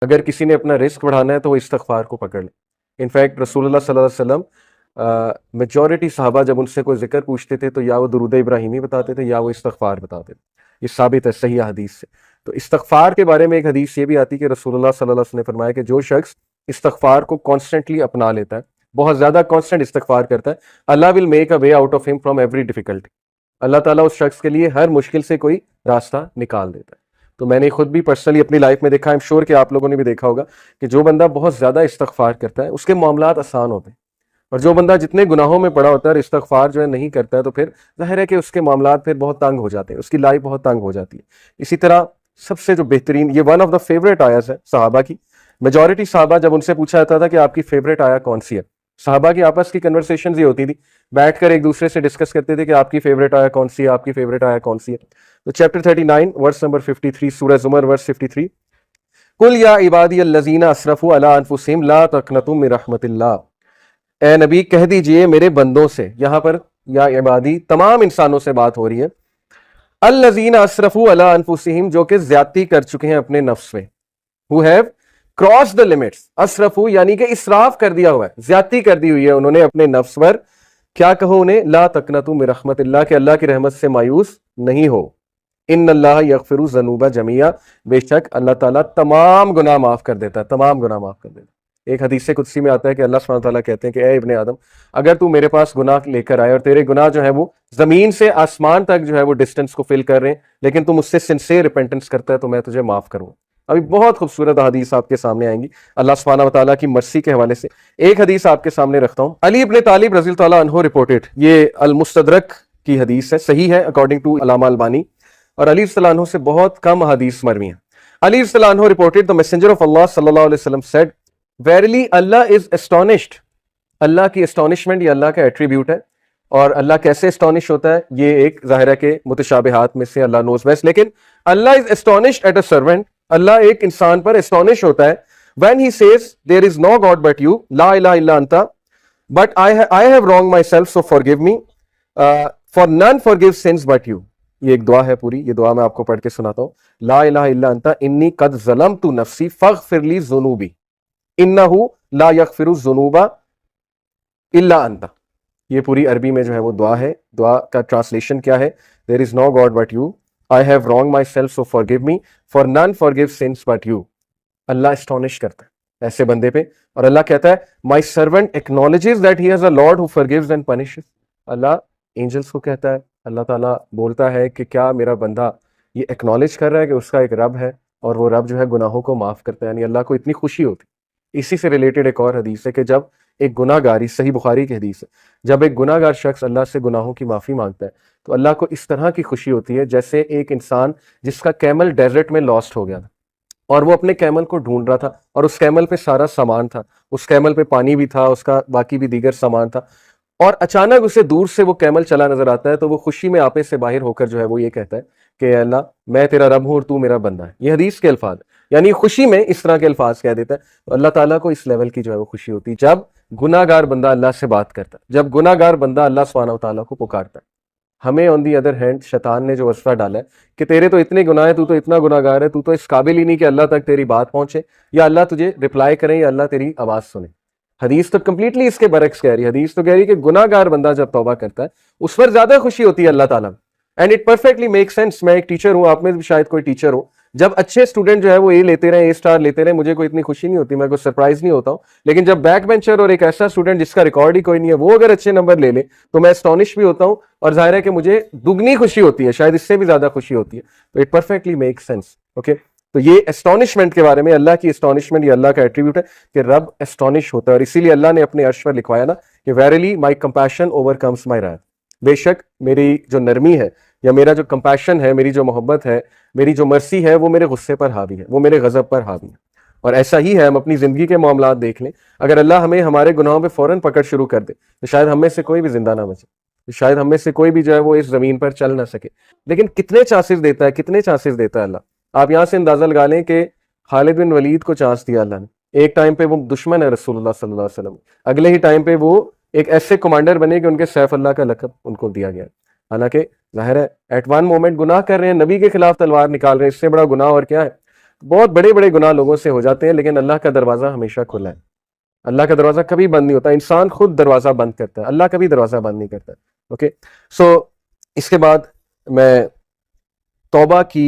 अगर किसी ने अपना रिस्क बढ़ाना है तो वो इस्तगफार को पकड़ ले। इनफैक्ट रसूलुल्लाह सल्लल्लाहु अलैहि वसल्लम मेजॉरिटी साहबा जब उनसे कोई जिक्र पूछते थे तो या वो दुरूद इब्राहिमी बताते थे या वो इस्तगफार बताते थे। ये साबित है सही हदीस से। तो इस्तगफार के बारे में एक हदीस ये भी आती है कि रसूलुल्लाह सल्लल्लाहु अलैहि वसल्लम ने फरमाया कि जो शख्स इस्तगफार को कॉन्स्टेंटली अपना लेता है, बहुत ज्यादा कॉन्स्टेंट इस्तगफार करता है, Allah will make a way out of him from every difficulty. Allah ताला उस शख्स के लिए हर मुश्किल से कोई रास्ता निकाल देता है। तो मैंने खुद भी पर्सनली अपनी लाइफ में देखा, आई एम श्योर कि आप लोगों ने भी देखा होगा कि जो बंदा बहुत ज्यादा इस्तगफार करता है उसके मामलात आसान होते हैं, और जो बंदा जितने गुनाहों में पड़ा होता है इस्तगफार जो है नहीं करता है तो फिर जाहिर है कि उसके मामलात फिर बहुत तंग हो जाते हैं, उसकी लाइफ बहुत तंग हो जाती है। इसी तरह सबसे जो बेहतरीन, ये वन ऑफ द फेवरेट आयत है सहाबा की। मेजॉरिटी सहाबा जब उनसे पूछा जाता था कि आपकी फेवरेट आया कौन सी है, सहाबा की आपस की कन्वर्सेशन ये होती थी, बैठकर एक दूसरे से डिस्कस करते थे कि आपकी फेवरेट आया कौन सी है, आपकी फेवरेट आया कौन सी है। तो चैप्टर 39 वर्स नंबर 53 सूरह जुमर वर्स 53, कुल या इबादी अल्लज़ीना असरफू अला अनफुसिहिम ला तक़नतू मिन रहमतिल्लाह, ए नबी कह दीजिए मेरे बंदों से, यहां पर या इबादी तमाम इंसानों से बात हो रही है, अल्लज़ीना असरफू अला अनफुसिहिम जो कि ज्यादती कर चुके हैं अपने नफ्स में, who have cross the limits, असरफू यानी कि इसराफ कर दिया हुआ है, ज्यादती कर दी हुई है उन्होंने अपने नफ्स पर। क्या कहो उन्हें, ला तक़नतू मिन रहमतिल्लाह के अल्लाह की रहमत से मायूस नहीं हो। इन्नल्लाह यग़फ़िरु ज़ुनूबा जमीआ, बेशक अल्लाह ताला तमाम गुनाह माफ कर देता है, तमाम गुनाह माफ कर देता है। एक हदीस कुदसी में आता है कि अल्लाह सुब्हानहू तआला कहते हैं कि ए इब्ने आदम, अगर तू मेरे पास गुनाह लेकर आए और तेरे गुनाह जो है वो जमीन से आसमान तक जो है वो डिस्टेंस को फिल कर रहे हैं, लेकिन तुम मुझसे सिंसियर रिपेंटेंस करता है तो मैं तुझे माफ करूंगा। अभी बहुत खूबसूरत हदीस आपके सामने आएंगी अल्लाह सुब्हानहू तआला की मर्सी के हवाले से। एक हदीस आपके सामने रखता हूं, अली इब्ने तालिब रज़ियल्लाहु ताला अन्हु रिपोर्टेड, ये अल मुस्तदरक की हदीस है, सही है अकॉर्डिंग टू अल्लामा अलबानी, और अली रज़ियल्लाहु अन्हु से बहुत कम हदीस मरवी हैं। अली रज़ियल्लाहु अन्हु रिपोर्टेड द मैसेंजर ऑफ अल्लाह सल्लल्लाहु अलैहि वसल्लम सेड, वेरिली अल्लाह इज एस्टोनिश्ड, अल्लाह की एस्टोनिशमेंट ये अल्लाह का एट्रीब्यूट है। और अल्लाह कैसे एस्टोनिश होता है ये एक जाहिर है कि मुतशाबिहात में से अल्लाह नोज बेस्ट, लेकिन Allah is astonished at a servant, Allah एक इंसान पर एस्टोनिश होता है when he says there is no god but you, ला इलाहा इल्ला अंता, but I have wrong myself so forgive me, for none forgive sins but you. ये एक दुआ है पूरी, ये दुआ मैं आपको पढ़ के सुनाता हूँ। ला इलाहा इल्ला अंता इन्नी कद ज़लमतु नफ्सी फग़फ़िरली ज़ुनूबी इन्नहु ला यग़फ़िरु ज़ुनूबा इल्ला अंता। ये पूरी अरबी में जो है वो दुआ है। दुआ का ट्रांसलेशन क्या है, there is no god but you, I have wrong myself so forgive me, for none forgive sins but you. अल्लाह एस्टोनिश करता है ऐसे बंदे पे, और अल्लाह कहता है my servant acknowledges that he has a lord who forgives and punishes. अल्लाह एंजल्स को कहता है, अल्लाह ताला बोलता है कि क्या मेरा बंदा ये एक्नॉलेज कर रहा है कि उसका एक रब है और वो रब जो है गुनाहों को माफ करता है, यानी अल्लाह को इतनी खुशी होती। इसी से रिलेटेड एक और हदीस है कि जब एक गुनाहगार, सही बुखारी की हदीस है, जब एक गुनाहगार शख्स अल्लाह से गुनाहों की माफ़ी मांगता है तो अल्लाह को इस तरह की खुशी होती है जैसे एक इंसान जिसका कैमल डेजर्ट में लॉस्ट हो गया था और वो अपने कैमल को ढूंढ रहा था और उस कैमल पे सारा सामान था, उस कैमल पे पानी भी था, उसका बाकी भी दीगर सामान था, और अचानक उसे दूर से वो कैमल चला नजर आता है तो वो खुशी में आपे से बाहर होकर जो है वो ये कहता है कि अल्लाह मैं तेरा रब हूं और तू मेरा बंदा है। ये हदीस के अल्फाज, यानी खुशी में इस तरह के अल्फाज कह देता है। तो अल्लाह ताला को इस लेवल की जो है वो खुशी होती है जब गुनाहगार बंदा अल्लाह से बात करता है, जब गुनाहगार बंदा अल्लाह सुब्हानहू तआला को पुकारता है। हमें ऑन दी अदर हैंड शैतान ने जो वसफा डाला है कि तेरे तो इतने गुनाह है, तू तो इतना गुनाहगार है, तू तो इस काबिल ही नहीं कि अल्लाह तक तेरी बात पहुंचे या अल्लाह तुझे रिप्लाई करे या अल्लाह तेरी आवाज सुने। हदीस तो कंप्लीटली इसके बरक्स कह रही है। हदीस तो कह रही है कि गुनाहगार बंदा जब तौबा करता है उस पर ज्यादा खुशी होती है अल्लाह ताला। And it perfectly make sense. मैं एक टीचर हूं, आप में भी शायद कोई टीचर हो, जब अच्छे स्टूडेंट जो है वो ए लेते रहे, ए स्टार लेते रहे, मुझे कोई इतनी खुशी नहीं होती, मैं कोई सरप्राइज नहीं होता हूं। लेकिन जब बैक बेंचर और एक ऐसा स्टूडेंट जिसका रिकॉर्ड ही कोई नहीं है वो अगर अच्छे नंबर ले ले तो मैं एस्टॉनिश भी होता हूं और जाहिर है कि मुझे दुगनी खुशी होती है, शायद इससे भी ज्यादा खुशी होती है। तो it perfectly make sense. Okay, तो ये एस्टॉनिशमेंट के बारे में, अल्लाह की एस्टॉनिशमेंट ये अल्लाह का एट्रीब्यूट है कि रब एस्टॉनिश होता है, और इसीलिए अल्लाह ने अपने अर्श पर लिखवाया ना कि वेरिली माई कंपैशन ओवरकम्स माई राथ, बेशक मेरी जो नरमी है या मेरा जो कंपैशन है, मेरी जो मोहब्बत है, मेरी जो मर्सी है वो मेरे गुस्से पर हावी है, वो मेरे गजब पर हावी है। और ऐसा ही है, हम अपनी जिंदगी के मामलात देख लें, अगर अल्लाह हमें हमारे गुनाहों पे फौरन पकड़ शुरू कर दे तो शायद हम में से कोई भी जिंदा ना बचे, तो शायद हम में से कोई भी जो है वो इस जमीन पर चल ना सके। लेकिन कितने चांसेस देता है, कितने चांसेस देता है अल्लाह। आप यहां से अंदाजा लगा लें कि खालिद बिन वलीद को चांस दिया अल्लाह ने, एक टाइम पे वो दुश्मन है रसूलुल्लाह सल्लल्लाहु अलैहि वसल्लम, अगले ही टाइम पे वो एक ऐसे कमांडर बने कि उनके सैफ अल्लाह का लक़ब उनको दिया गया। हालांकि जाहिर है एट वन मोमेंट गुनाह कर रहे हैं, नबी के खिलाफ तलवार निकाल रहे हैं, इससे बड़ा गुनाह और क्या है। बहुत बड़े बड़े गुनाह लोगों से हो जाते हैं, लेकिन अल्लाह का दरवाजा हमेशा खुला है। अल्लाह का दरवाजा कभी बंद नहीं होता, इंसान खुद दरवाजा बंद करता है, अल्लाह कभी दरवाजा बंद नहीं करता। ओके, सो इसके बाद मैं तौबा की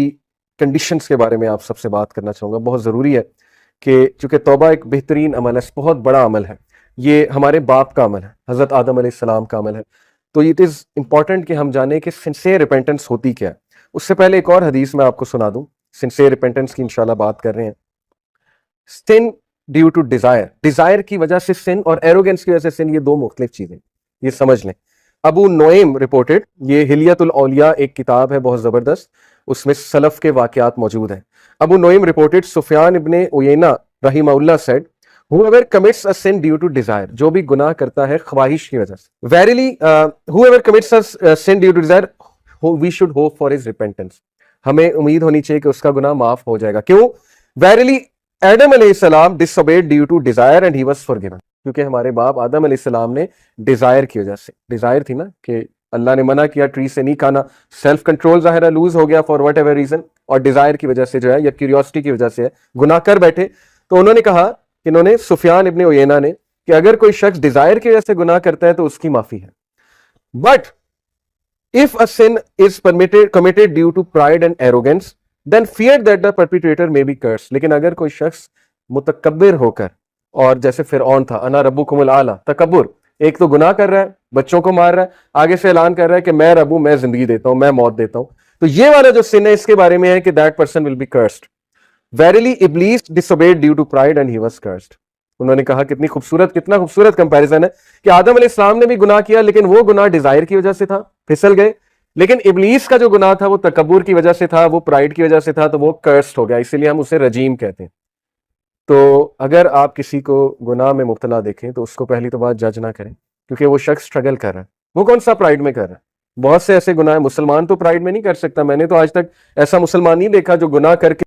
कंडीशंस के बारे में आप सबसे बात करना चाहूँगा। बहुत ज़रूरी है कि चूँकि तौबा एक बेहतरीन अमल है, बहुत बड़ा अमल है, ये हमारे बाप का अमल है, हज़रत आदम अलैहिस्सलाम का अमल है। तो इट इज़ इम्पॉर्टेंट कि हम जानें कि सिंसियर रिपेंटेंस होती क्या है। उससे पहले एक और हदीस मैं आपको सुना दूँ, सिंसियर रिपेंटेंस की इंशाल्लाह बात कर रहे हैं। सिन ड्यू टू डिज़ायर, डिज़ायर की वजह से सिन और एरोगेंस की वजह से सिन, ये दो मुख्तलिफ चीज़ें, ये समझ लें। अबू नुएम रिपोर्टेड, ये हिलियतुल औलिया एक किताब है बहुत ज़बरदस्त, उसमें सलफ के वाक़यात मौजूद हैं। अबू नुएम रिपोर्टेड सुफियान इब्ने उयैना रहिमहुल्लाह said, whoever commits a sin due to desire, जो भी गुनाह करता है ख्वाहिश की वजह से, verily whoever commits a sin due to desire, we should hope for his repentance, हमें उम्मीद होनी चाहिए कि उसका गुनाह माफ हो जाएगा। क्यों? verily एडम अलैहिस्सलाम disobeyed due to desire and he was forgiven, क्योंकि हमारे बाप आदम अलैहिस्सलाम ने डिजायर की वजह से, डिजायर थी ना कि अल्लाह ने मना किया ट्री से नहीं खाना, सेल्फ कंट्रोल ज़ाहिर लूज हो गया फॉर वट एवर रीजन, और डिजायर की वजह से जो है या क्यूरियोसिटी की वजह से है, गुनाह कर बैठे। तो उन्होंने कहा, इन्होंने सुफियान इब्ने उयैना ने, कि अगर कोई शख्स डिजायर की वजह से गुनाह करता है तो उसकी माफी है, but if a sin is committed due to pride and arrogance then fear that the perpetrator may be curse, लेकिन अगर कोई शख्स मुतकब्बिर होकर, और जैसे फिरऔन था, अना रब्बुकुमुल आला, तकब्बुर, एक तो गुनाह कर रहा है, बच्चों को मार रहा है, आगे से ऐलान कर रहा है कि मैं रब हूं, मैं जिंदगी देता हूं, मैं मौत देता हूं, तो ये वाला जो सिन है इसके बारे में है कि that person will be cursed. Verily Iblis disobeyed due to pride and he was cursed. उन्होंने कहा, कितना खूबसूरत कंपैरिजन है कि आदम अलैहिस्सलाम ने भी गुनाह किया, लेकिन वो गुनाह डिजायर की वजह से था, फिसल गए, लेकिन इब्लीस का जो गुनाह था वो तकब्बुर की वजह से था, वो प्राइड की वजह से था, तो वो कर्स्ड हो गया, इसीलिए हम उसे रजीम कहते हैं। तो अगर आप किसी को गुनाह में मुब्तला देखें तो उसको पहली तो बात जज ना करें, क्योंकि वो शख्स स्ट्रगल कर रहा है, वो कौन सा प्राइड में कर रहा है। बहुत से ऐसे गुनाह, मुसलमान तो प्राइड में नहीं कर सकता, मैंने तो आज तक ऐसा मुसलमान नहीं देखा जो गुनाह करके